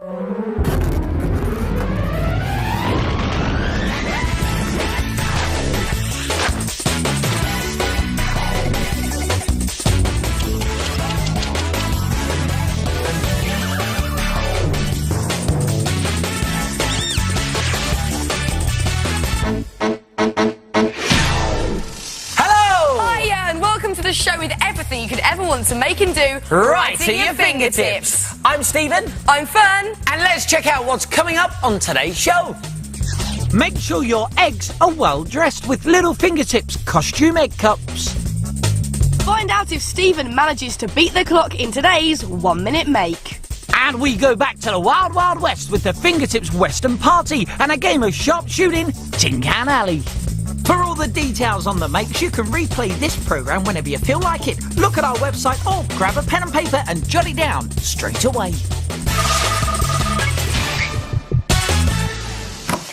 The show with everything you could ever want to make and do right to your fingertips. I'm Stephen. I'm Fearne. And let's check out what's coming up on today's show. Make sure your eggs are well dressed with little fingertips costume egg cups. Find out if Stephen manages to beat the clock in today's 1 Minute Make. And we go back to the Wild Wild West with the Fingertips Western Party and a game of sharpshooting Tin Can Alley. For all the details on the makes, you can replay this programme whenever you feel like it. Look at our website or grab a pen and paper and jot it down straight away.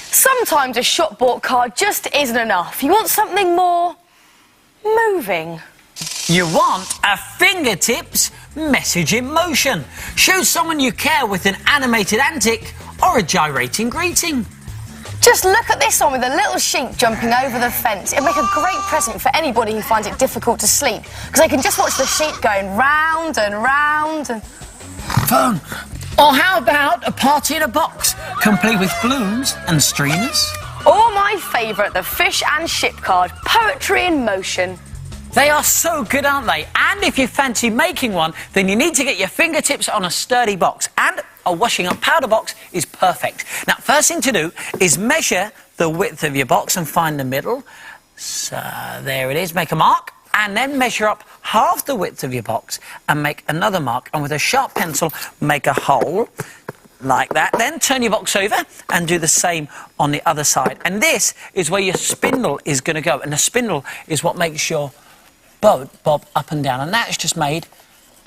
Sometimes a shop-bought card just isn't enough. You want something more moving. You want a Fingertips message in motion. Show someone you care with an animated antic or a gyrating greeting. Just look at this one with a little sheep jumping over the fence. It'd make a great present for anybody who finds it difficult to sleep, because they can just watch the sheep going round and round and... Fun. Or how about a party in a box, complete with balloons and streamers? Or my favourite, the fish and ship card, poetry in motion. They are so good, aren't they? And if you fancy making one, then you need to get your fingertips on a sturdy box. And a washing up powder box is perfect. Now, first thing to do is measure the width of your box and find the middle. So, there it is. Make a mark. And then measure up half the width of your box and make another mark. And with a sharp pencil, make a hole like that. Then turn your box over and do the same on the other side. And this is where your spindle is going to go. And the spindle is what makes your boat bob up and down, and that's just made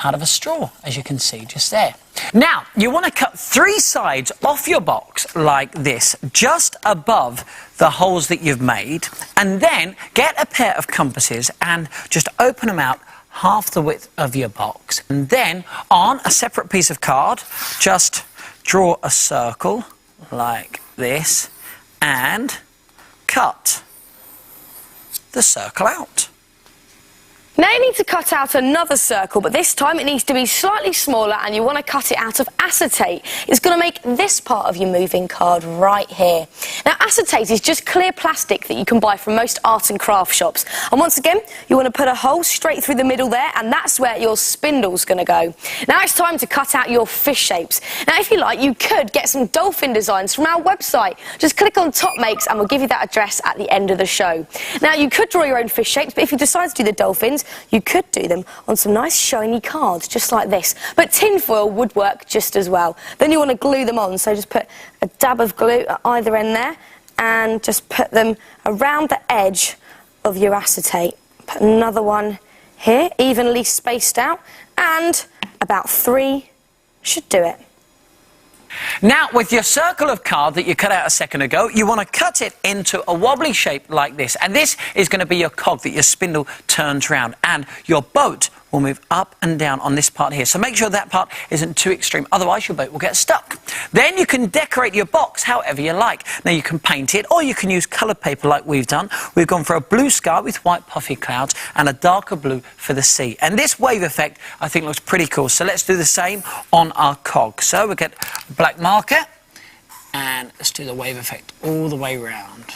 out of a straw, as you can see just there. Now, you want to cut 3 sides off your box like this, just above the holes that you've made, and then get a pair of compasses and just open them out half the width of your box. And then, on a separate piece of card, just draw a circle like this and cut the circle out. Now you need to cut out another circle, but this time it needs to be slightly smaller, and you want to cut it out of acetate. It's going to make this part of your moving card right here. Now, acetate is just clear plastic that you can buy from most art and craft shops. And once again, you want to put a hole straight through the middle there, and that's where your spindle's going to go. Now it's time to cut out your fish shapes. Now, if you like, you could get some dolphin designs from our website. Just click on Top Makes and we'll give you that address at the end of the show. Now, you could draw your own fish shapes, but if you decide to do the dolphins, you could do them on some nice shiny cards, just like this. But tinfoil would work just as well. Then you want to glue them on, so just put a dab of glue at either end there and just put them around the edge of your acetate. Put another one here, evenly spaced out, and about 3 should do it. Now, with your circle of card that you cut out a second ago, you want to cut it into a wobbly shape like this. And this is going to be your cog that your spindle turns round. And your boat will move up and down on this part here. So make sure that part isn't too extreme, otherwise your boat will get stuck. Then you can decorate your box however you like. Now, you can paint it, or you can use coloured paper like we've done. We've gone for a blue sky with white puffy clouds and a darker blue for the sea. And this wave effect, I think, looks pretty cool. So let's do the same on our cog. So we'll get a black marker and let's do the wave effect all the way round.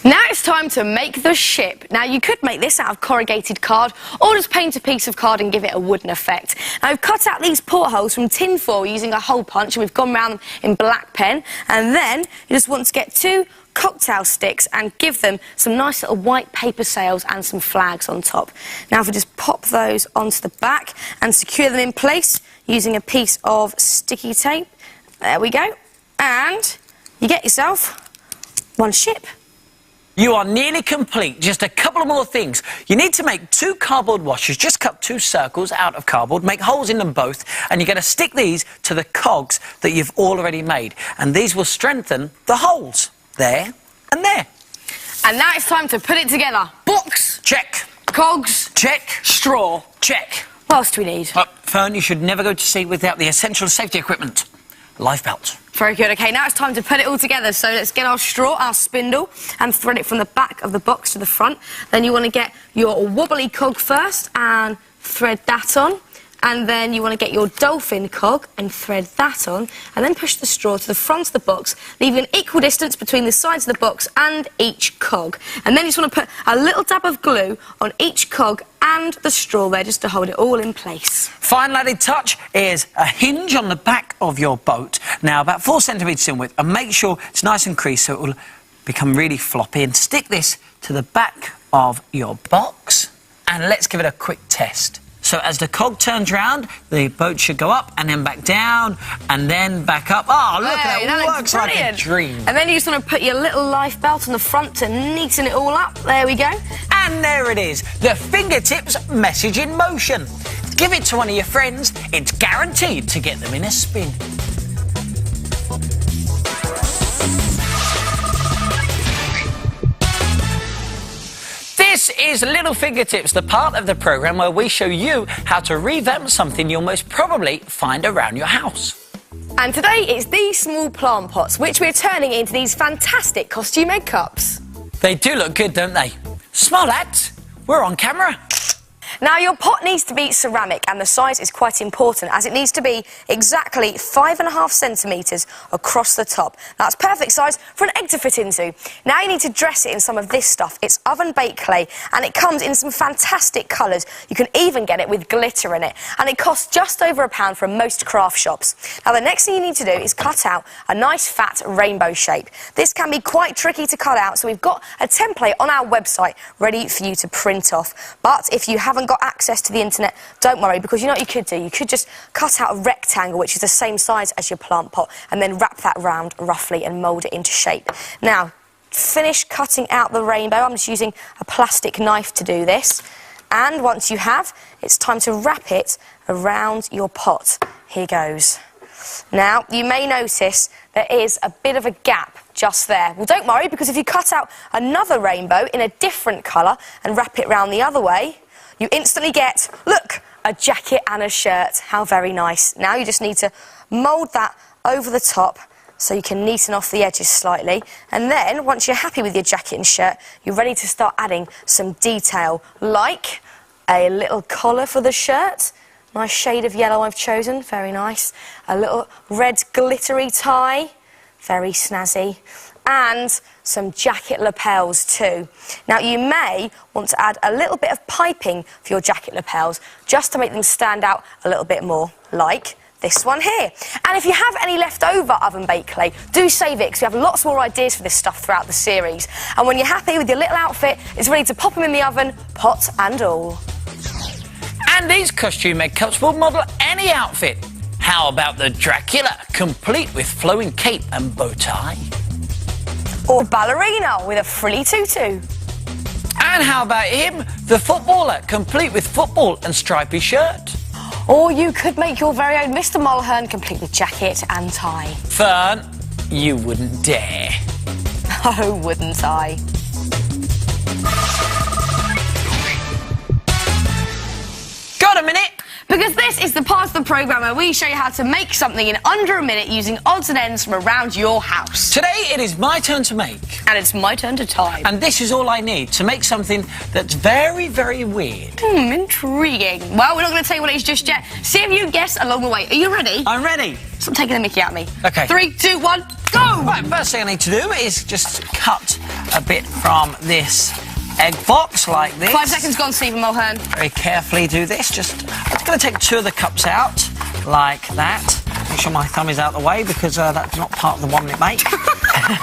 Now it's time to make the ship. Now, you could make this out of corrugated card or just paint a piece of card and give it a wooden effect. Now, I've cut out these portholes from tin foil using a hole punch, and we've gone round them in black pen. And then you just want to get 2 cocktail sticks and give them some nice little white paper sails and some flags on top. Now, if we just pop those onto the back and secure them in place using a piece of sticky tape. There we go. And you get yourself one ship. You are nearly complete. Just a couple of more things. You need to make 2 cardboard washers. Just cut 2 circles out of cardboard, make holes in them both, and you're going to stick these to the cogs that you've already made. And these will strengthen the holes there and there. And now it's time to put it together. Box. Check. Cogs. Check. Straw. Check. What else do we need? Fearne, you should never go to sea without the essential safety equipment. Life belt. Very good. OK, now it's time to put it all together. So let's get our straw, our spindle, and thread it from the back of the box to the front. Then you want to get your wobbly cog first and thread that on. And then you want to get your dolphin cog and thread that on, and then push the straw to the front of the box, leaving an equal distance between the sides of the box and each cog. And then you just want to put a little dab of glue on each cog and the straw there, just to hold it all in place. Final added touch is a hinge on the back of your boat. Now, about 4 centimetres in width, and make sure it's nice and creased so it will become really floppy. And stick this to the back of your box, and let's give it a quick test. So as the cog turns round, the boat should go up and then back down and then back up. Oh, look at that, it works like a dream. And then you just want to put your little life belt on the front to neaten it all up. There we go. And there it is, the fingertips message in motion. Give it to one of your friends, it's guaranteed to get them in a spin. This is Little Fingertips, the part of the programme where we show you how to revamp something you'll most probably find around your house. And today it's these small plant pots, which we're turning into these fantastic costume-made cups. They do look good, don't they? Smile, lads, we're on camera. Now, your pot needs to be ceramic, and the size is quite important, as it needs to be exactly 5.5 centimetres across the top. That's perfect size for an egg to fit into. Now you need to dress it in some of this stuff. It's oven-baked clay, and it comes in some fantastic colours. You can even get it with glitter in it, and it costs just over £1 from most craft shops. Now, the next thing you need to do is cut out a nice fat rainbow shape. This can be quite tricky to cut out, so we've got a template on our website ready for you to print off. But if you haven't got access to the internet, don't worry, because you know what you could do? You could just cut out a rectangle which is the same size as your plant pot, and then wrap that round roughly and mould it into shape. Now, finish cutting out the rainbow. I'm just using a plastic knife to do this. And once you have, it's time to wrap it around your pot. Here goes. Now, you may notice there is a bit of a gap just there. Well, don't worry, because if you cut out another rainbow in a different colour and wrap it round the other way, you instantly get, look, a jacket and a shirt. How very nice. Now you just need to mould that over the top so you can neaten off the edges slightly. And then, once you're happy with your jacket and shirt, you're ready to start adding some detail, like a little collar for the shirt. Nice shade of yellow I've chosen, very nice. A little red glittery tie, very snazzy. And some jacket lapels too. Now, you may want to add a little bit of piping for your jacket lapels, just to make them stand out a little bit more, like this one here. And if you have any leftover oven-baked clay, do save it, because we have lots more ideas for this stuff throughout the series. And when you're happy with your little outfit, it's ready to pop them in the oven, pot and all. And these costume-made cups will model any outfit. How about the Dracula, complete with flowing cape and bow tie? Or ballerina with a frilly tutu. And how about him, the footballer, complete with football and stripy shirt? Or you could make your very own Mr. Mulhern, complete with jacket and tie. Fearne, you wouldn't dare. Oh, wouldn't I? Got a minute? Because this is the part of the programme where we show you how to make something in under a minute using odds and ends from around your house. Today it is my turn to make. And it's my turn to time. And this is all I need to make something that's very, very weird. Intriguing. Well, we're not going to tell you what it is just yet. See if you guess along the way. Are you ready? I'm ready. Stop taking the mickey out of me. OK. 3, 2, 1, go! Right, first thing I need to do is just cut a bit from this egg box like this. 5 seconds gone, Stephen Mulhern. Very carefully do this. I'm going to take 2 of the cups out, like that. Make sure my thumb is out of the way, because that's not part of the 1 minute make.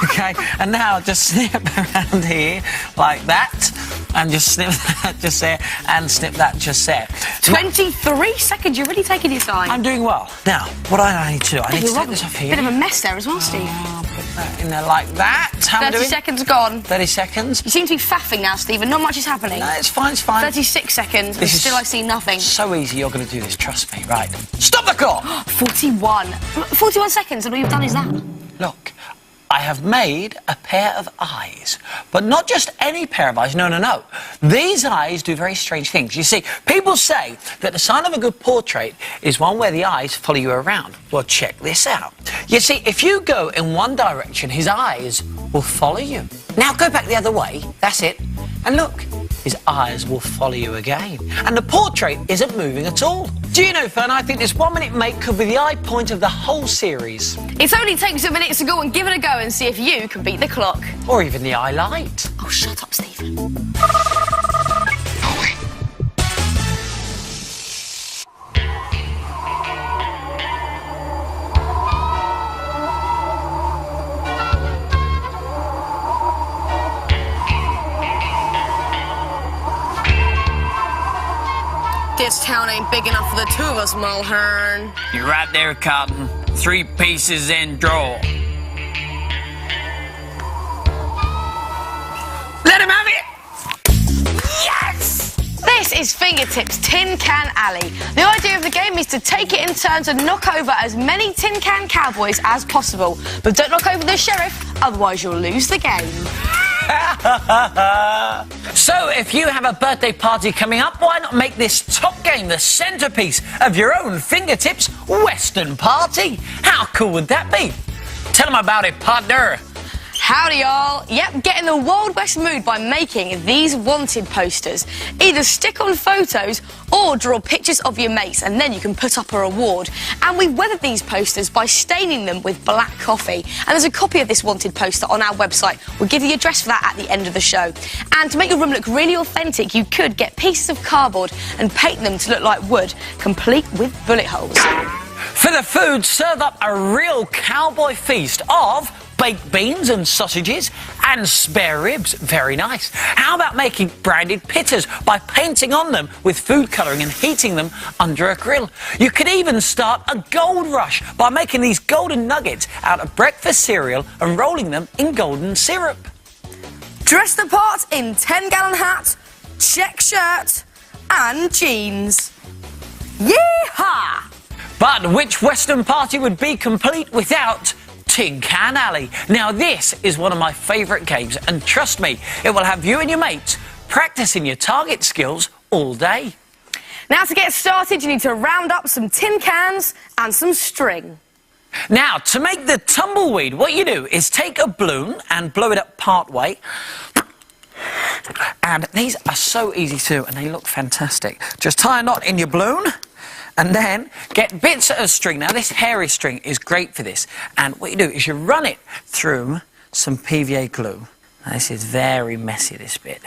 OK, and now just snip around here, like that, and just snip that just there, and snip that just there. 23 seconds, you're really taking your time. I'm doing well. Now, what do I need to do? I need to take this off here. Bit of a mess there as well, Steve. Put that in there like that. How am I doing? 30 seconds gone. 30 seconds. You seem to be faffing now, Stephen. Not much is happening. No, it's fine, it's fine. 36 seconds, and still I see nothing. So easy, you're going to do this, trust me. Right. Stop the clock! 41. 41 seconds, and all you've done is that. Look, I have made a pair of eyes. But not just any pair of eyes, no, no, no. These eyes do very strange things. You see, people say that the sign of a good portrait is one where the eyes follow you around. Well, check this out. You see, if you go in one direction, his eyes will follow you. Now go back the other way, that's it, and look, his eyes will follow you again. And the portrait isn't moving at all. Do you know, Fearne, I think this 1 minute make could be the eye point of the whole series. It only takes a minute to go and give it a go and see if you can beat the clock. Or even the eye light. Oh, shut up, Stephen. This town ain't big enough for the two of us, Mulhern. You're right there, Cotton. 3 pieces in draw. Let him have it! Yes! This is Fingertips Tin Can Alley. The idea of the game is to take it in turns and knock over as many tin can cowboys as possible. But don't knock over the sheriff, otherwise you'll lose the game. So, if you have a birthday party coming up, why not make this top game the centrepiece of your own Fingertips Western party? How cool would that be? Tell them about it, partner. Howdy, y'all. Yep, get in the Wild West mood by making these wanted posters. Either stick on photos or draw pictures of your mates, and then you can put up a reward. And we weathered these posters by staining them with black coffee. And there's a copy of this wanted poster on our website. We'll give you the address for that at the end of the show. And to make your room look really authentic, you could get pieces of cardboard and paint them to look like wood, complete with bullet holes. For the food, serve up a real cowboy feast of baked beans and sausages and spare ribs. Very nice. How about making branded pitters by painting on them with food colouring and heating them under a grill? You could even start a gold rush by making these golden nuggets out of breakfast cereal and rolling them in golden syrup. Dress the part in 10-gallon hat, check shirt and jeans. Yeehaw! But which Western party would be complete without Tin Can Alley? Now this is one of my favourite games, and trust me, it will have you and your mates practising your target skills all day. Now to get started, you need to round up some tin cans and some string. Now, to make the tumbleweed, what you do is take a balloon and blow it up part way. And these are so easy to do, and they look fantastic. Just tie a knot in your balloon, and then get bits of string. Now, this hairy string is great for this. And what you do is you run it through some PVA glue. Now, this is very messy, this bit.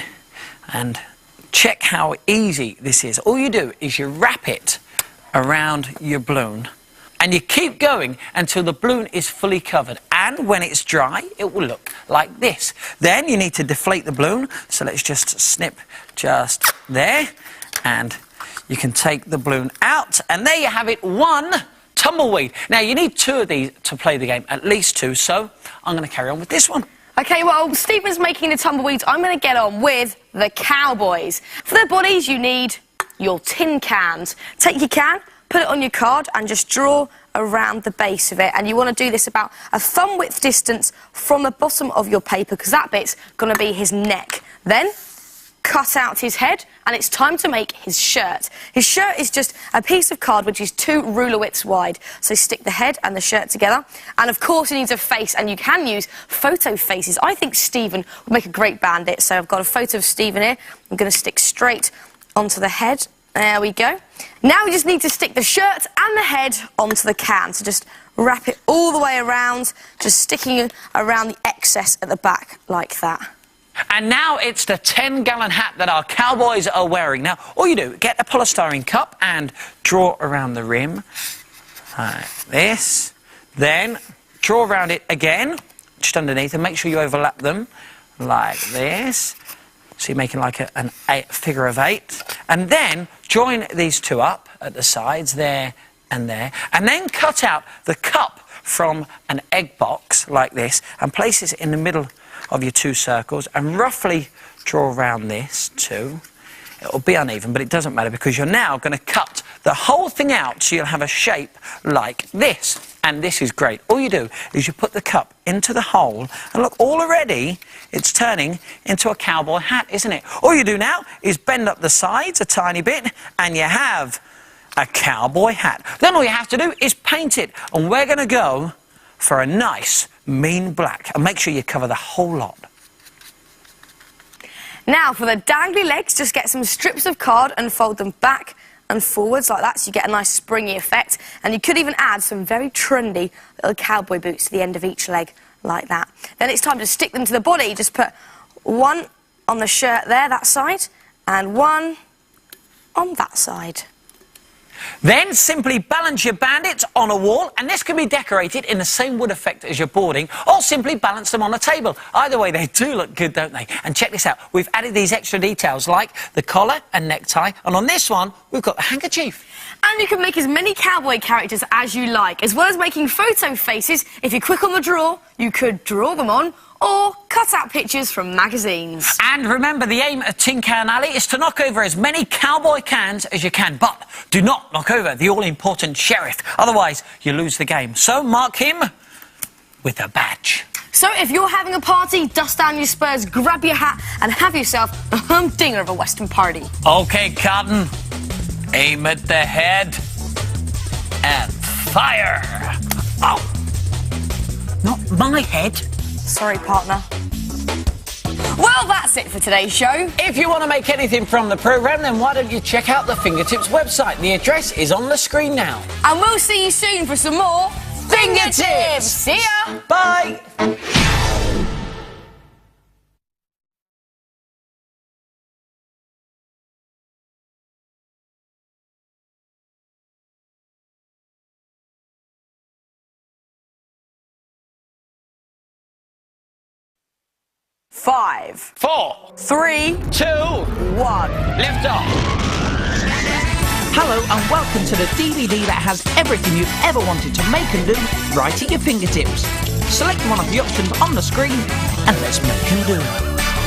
And check how easy this is. All you do is you wrap it around your balloon, and you keep going until the balloon is fully covered. And when it's dry, it will look like this. Then you need to deflate the balloon. So let's just snip just there, and you can take the balloon out, and there you have it, one tumbleweed. Now, you need 2 of these to play the game, at least 2, so I'm going to carry on with this one. OK, well, Stephen's making the tumbleweeds. I'm going to get on with the cowboys. For their bodies, you need your tin cans. Take your can, put it on your card, and just draw around the base of it. And you want to do this about a thumb-width distance from the bottom of your paper, because that bit's going to be his neck. Then cut out his head, and it's time to make his shirt. His shirt is just a piece of card which is 2 ruler widths wide. So stick the head and the shirt together. And of course, it needs a face, and you can use photo faces. I think Stephen would make a great bandit, so I've got a photo of Stephen here. I'm going to stick straight onto the head. There we go. Now we just need to stick the shirt and the head onto the can. So just wrap it all the way around, just sticking around the excess at the back like that. And now it's the 10-gallon hat that our cowboys are wearing. Now, all you do, get a polystyrene cup and draw around the rim, like this. Then draw around it again, just underneath, and make sure you overlap them, like this. So you're making like a figure of 8. And then join these 2 up at the sides, there and there. And then cut out the cup from an egg box, like this, and place it in the middle of your 2 circles, and roughly draw around this too. it'll be uneven, but it doesn't matter because you're now going to cut the whole thing out so you'll have a shape like this. And this is great. All you do is you put the cup into the hole, and look, already it's turning into a cowboy hat, isn't it? All you do now is bend up the sides a tiny bit, and you have a cowboy hat. Then all you have to do is paint it, and we're going to go for a nice, mean black. And make sure you cover the whole lot. Now, for the dangly legs, just get some strips of card and fold them back and forwards like that, so you get a nice springy effect. And you could even add some very trendy little cowboy boots to the end of each leg like that. Then it's time to stick them to the body. Just put one on the shirt there, that side, and one on that side. Then simply balance your bandits on a wall, and this can be decorated in the same wood effect as your boarding, or simply balance them on a table. Either way, they do look good, don't they? And check this out, we've added these extra details like the collar and necktie, and on this one, we've got the handkerchief. And you can make as many cowboy characters as you like, as well as making photo faces. If you're quick on the draw, you could draw them on, or cut out pictures from magazines. And remember, the aim of Tin Can Alley is to knock over as many cowboy cans as you can, but do not knock over the all-important sheriff, otherwise you lose the game. So mark him with a badge. So if you're having a party, dust down your spurs, grab your hat, and have yourself a humdinger of a Western party. Okay, Cotton. Aim at the head and fire. Oh! Not my head. Sorry, partner. Well, that's it for today's show. If you want to make anything from the programme, then why don't you check out the Fingertips website? The address is on the screen now. And we'll see you soon for some more Fingertips! See ya! Bye! Five, 4, 3, 2, 1. lift off. Hello and welcome to the DVD that has everything you've ever wanted to make and do right at your fingertips. Select one of the options on the screen and let's make and do.